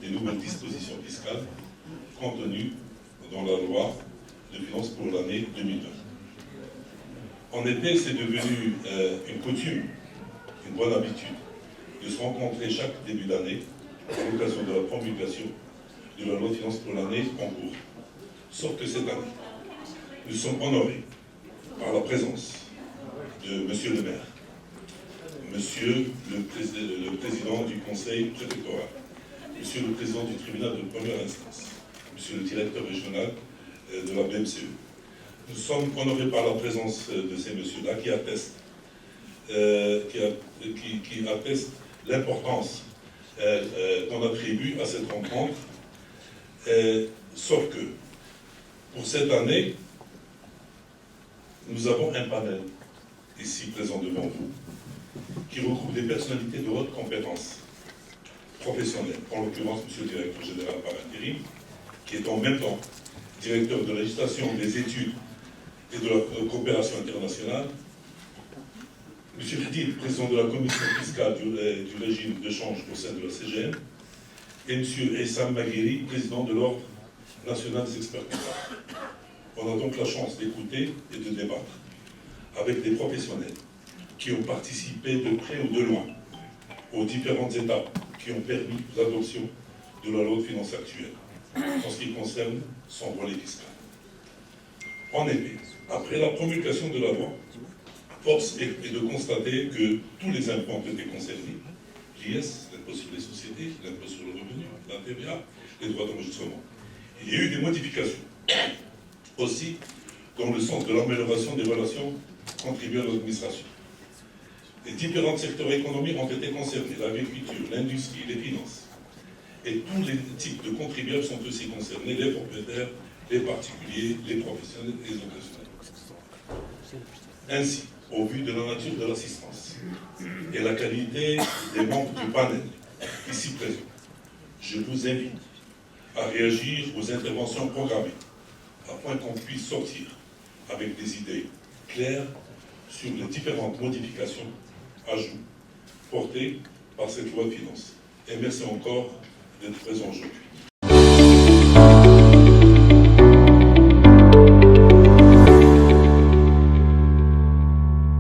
des nouvelles dispositions fiscales contenues dans la loi de finances pour l'année 2020. En effet, c'est devenu une coutume, une bonne habitude, de se rencontrer chaque début d'année à l'occasion de la promulgation de la loi de finances pour l'année en cours. Sauf que cette année, nous sommes honorés par la présence de Monsieur le maire, Monsieur le président du conseil préfectoral, Monsieur le président du tribunal de première instance, Monsieur le directeur régional de la BMCE. Nous sommes honorés par la présence de ces messieurs-là qui attestent l'importance qu'on attribue à cette rencontre. Sauf que, pour cette année, nous avons un panel ici présent devant vous qui regroupe des personnalités de haute compétence professionnelle, en l'occurrence M. le directeur général par intérim, qui est en même temps directeur de législation, des études et de la coopération internationale, M. Khedil, président de la commission fiscale du régime de change au sein de la CGM, et M. Essam Maghiri, président de l'Ordre national des experts comptables. On a donc la chance d'écouter et de débattre avec des professionnels qui ont participé de près ou de loin aux différentes étapes qui ont permis l'adoption de la loi de finances actuelle en ce qui concerne son volet fiscal. En effet, après la promulgation de la loi, force est de constater que tous les impôts ont été concernés, l'IS, l'impôt sur les sociétés, l'impôt sur le revenu, la TVA, les droits d'enregistrement. Il y a eu des modifications, aussi dans le sens de l'amélioration des relations contribuables à l'administration. Les différents secteurs économiques ont été concernés, l'agriculture, l'industrie, les finances. Et tous les types de contribuables sont aussi concernés, les propriétaires, les particuliers, les professionnels et les occasionnels. Ainsi, au vu de la nature de l'assistance et la qualité des membres du panel ici présents, je vous invite à réagir aux interventions programmées afin qu'on puisse sortir avec des idées claires sur les différentes modifications, ajouts, portés par cette loi de finances. Et merci encore d'être présent aujourd'hui.